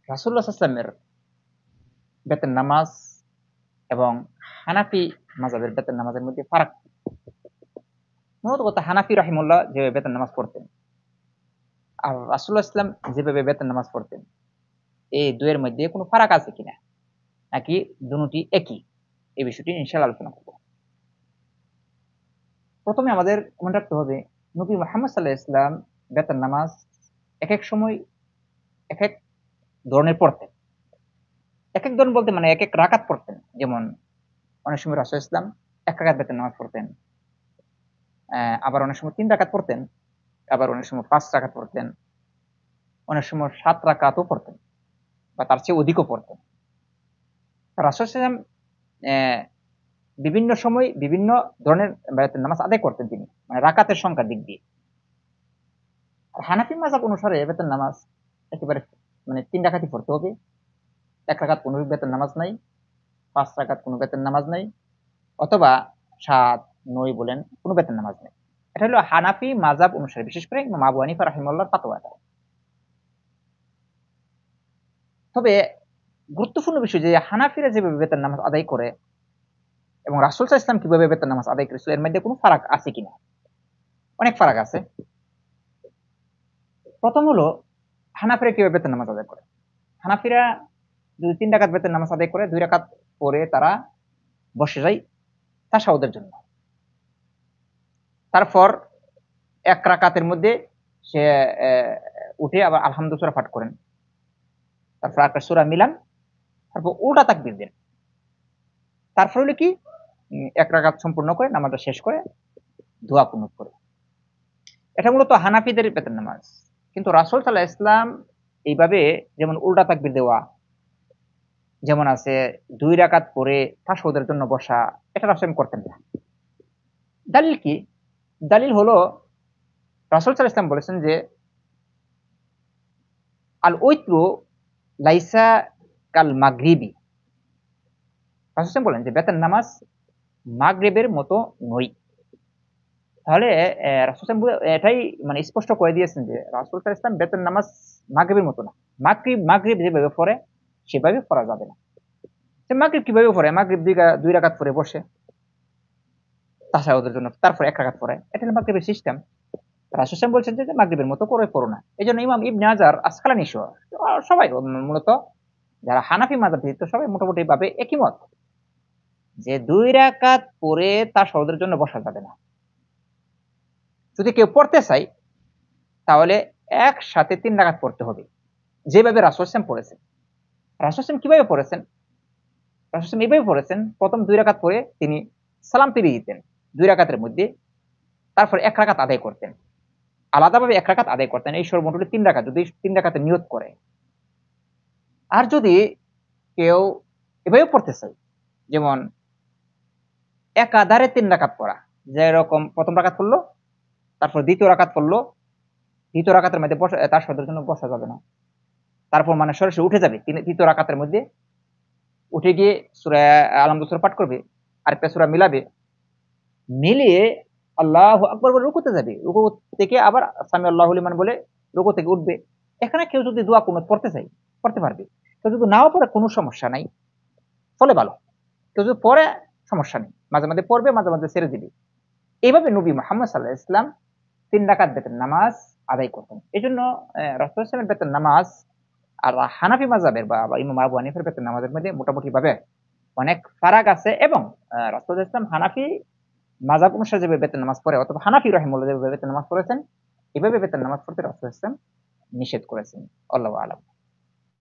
রাসূলুল্লাহ সাল্লাল্লাহু আলাইহি ওয়াসাল্লামের বেতের নামাজ এবং হানাফি মাযহাবের বেতের নামাজের মধ্যে ফারাক। মূলত কথা হানাফি রাহিমাহুল্লাহ যেভাবে বেতের নামাজ পড়তেন আর রাসূলুল্লাহ ইসলাম যেভাবে বেতের নামাজ পড়তেন, এই ২ এর মধ্যে কোনো ফারাক আছে কিনা? নাকি দুটি একই? এই বিষয়টি ইনশাআল্লাহ আলোচনা করব। ১ম এ আমাদের মনে রাখতে হবে নবী মুহাম্মদ সাল্লাল্লাহু আলাইহি ওয়াসাল্লাম বেতের নামাজ একেক সময় একেক ধরনের পড়তেন। একেক ধরন বলতে মানে একেক রাকাত পড়তেন। যেমন অনেক সময় রাসূলুল্লাহ ইসলাম ১ রাকাত বেতের নামাজ পড়তেন। আবার অনেক সময় ৩ রাকাত পড়তেন। আবার অনেক সময় ৫ রাকাত পড়তেন। অনেক সময় ৭ রাকাতও পড়তেন বা তার চেয়ে অধিকও পড়তেন। রাসূল সাল্লাল্লাহু আলাইহি ওয়াসাল্লাম বিভিন্ন সময় বিভিন্ন ধরনের বেতের নামাজ আদায় করতেন তিনি। মানে রাকাতের সংখ্যার দিক দিয়ে। আর হানাফি মাযহাব অনুসারে বেতের নামাজ একেবারে মানে ৩ রাকাতই পড়তে হবে। ১ রাকাত কোনো বেতের নামাজ নাই, ৫ রাকাত কোনো বেতের নামাজ নাই অথবা ৭, ৯ বলেন কোনো বেতের নামাজ নেই। এটা হলো হানাফি মাযহাব অনুসারে বিশেষ করে ইমাম আবু হানিফা রাহিমাহুল্লাহর ফাতোয়া এটা। তবে গুরুত্বপূর্ণ বিষয় যে হানাফিরা যেভাবে বেতের নামাজ আদায় করে এবং রাসূল সাল্লাল্লাহু আলাইহি ওয়াসাল্লাম কিভাবে বেতের নামাজ আদায় করেছিল এর মধ্যে কোনো ফারাক আছে কিনা? অনেক ফারাক আছে। ১ম হলো হানাফিরা কিভাবে বেতের নামাজ আদায় করে? হানাফিরা যদি ৩ রাকাত বেতের নামাজ আদায় করে ২ রাকাত পরে তারা বসে যায় তাশাহুদের জন্য। তারপর ১ রাকাতের মধ্যে সে উঠে আবার আলহামদু সূরা পাঠ করেন। তারপর আরেকটা সূরা মিলান, তারপর উল্টা তাকবীর দেন। তারপর হলো কি ১ রাকাত সম্পূর্ণ করে নামাজটা শেষ করে দোয়া কুনুত করে। এটা মূলত হানাফিদের বেতের নামাজ। কিন্তু রাসূল সাল্লাল্লাহু আলাইহি ওয়াসাল্লাম এইভাবে যেমন উল্টা তাকবীর দেওয়া, যেমন আছে ২ রাকাত পরে তাশাহুদের জন্য বসা, এটা রাসূল করতেন না। দালিল কি? দালিল হলো রাসূল সাল্লাল্লাহু আলাইহি ওয়াসাল্লাম বলেছেন যে, "আল ওইত্রু লাইসা কাল মাগরিবি।" রাসূল সাল্লাল্লাহু আলাইহি ওয়াসাল্লাম বলেন যে, "বেতের নামাজ মাগরিবের মতো নয়।" তাহলে রাসূল সাল্লাল্লাহু আলাইহি ওয়াসাল্লাম এটাই মানে স্পষ্ট করে দিয়েছেন যে, রাসূল সাল্লাল্লাহু আলাইহি ওয়াসাল্লাম বেতের নামাজ মাগরিবের মতো না। মাগরিব যেভাবে পড়ে সেভাবে পড়া যাবে না। মাগরিব কিভাবে পড়ে? মাগরিব ২ রাকাত পড়ে বসে তাশাহুদের জন্য। তারপর ১ রাকাত পড়ে। এটা হলো মাগরিবের সিস্টেম। রাসূল সাল্লাল্লাহু আলাইহি ওয়াসাল্লাম বলছেন যে মাগরিবের মতো করে পড়ো না। এজন্য ইমাম ইবনে হাজার আসকালানি সহ সবাই মূলত যারা হানাফি মাযহাব বিশিষ্ট সবাই মোটামুটি ভাবে একই মত। যে ২ রাকাত পড়ে তাশাহুদের জন্য বসা যাবে না। যদি কেউ পড়তে চায় তাহলে একসাথে ৩ রাকাত পড়তে হবে। যেভাবে রাসূল সাল্লাল্লাহু আলাইহি ওয়াসাল্লাম পড়েছেন। রাসূল সাল্লাল্লাহু আলাইহি ওয়াসাল্লাম কিভাবে পড়েছেন? রাসূল সাল্লাল্লাহু আলাইহি ওয়াসাল্লাম এভাবে পড়েছেন। ১ম ২ রাকাত পড়ে তিনি সালাম ফিরিয়ে দিতেন। ২ রাকাতের মধ্যে তারপর ১ রাকাত আদায় করতেন। আলাদাভাবে ১ রাকাত আদায় করতেন। এই সর্বমোট হলো ৩ রাকাত যদি ৩ রাকাতের নিয়ত করে। আর যদি কেউ এভাবে পড়তে চায়, যেমন একাধারে ৩ রাকাত পড়া। যেরকম ১ম রাকাত পড়ল, তারপর ২য় রাকাত পড়ল, ২য় রাকাতের মধ্যে তাশাহুদের জন্য বসা যাবে না। তারপর মানে সরাসরি উঠে যাবে। ৩য় রাকাতের মধ্যে উঠে গিয়ে সূরা আল-হামদ সূরা পাঠ করবে। আরেকটা সূরা মিলাবে। মিলিয়ে আল্লাহু আকবার বলে রুকুতে যাবে। রুকু থেকে আবার সামি আল্লাহু লিমান বলে রুকু থেকে উঠবে। এখানে কেউ যদি দোয়া কুনুত পড়তে চায়, পড়তে পারবে। কেউ যদি নাও পড়ে কোনো সমস্যা নাই। ফলে ভালো। কেউ যদি পড়ে সমস্যা নেই। মাঝে, মাঝে পড়বে, মাঝে, মাঝে ছেড়ে দিবে। এভাবে নবী মুহাম্মদ সাল্লাল্লাহু আলাইহি ওয়াসাল্লাম ৩ রাকাত বেতের নামাজ আদায় করতেন। এজন্য রাসূল সাল্লাল্লাহু আলাইহি ওয়াসাল্লামের বেতের নামাজ আর হানাফি মাযহাবের বা ইমাম আবু হানিফার বেতের নামাজের মধ্যে মোটামুটিভাবে অনেক ফারাক আছে এবং রাসূল সাল্লাল্লাহু আলাইহি ওয়াসাল্লাম হানাফি মাযহাব অনুসারে যেভাবে বেতের নামাজ পড়ে অথবা হানাফি রাহিমাহুল্লাহ যেভাবে বেতের নামাজ পড়েছেন, এভাবে বেতের নামাজ পড়তে রাসূল সাল্লাল্লাহু আলাইহি ওয়াসাল্লাম নিষেধ করেছেন। আল্লাহু আ'লাম।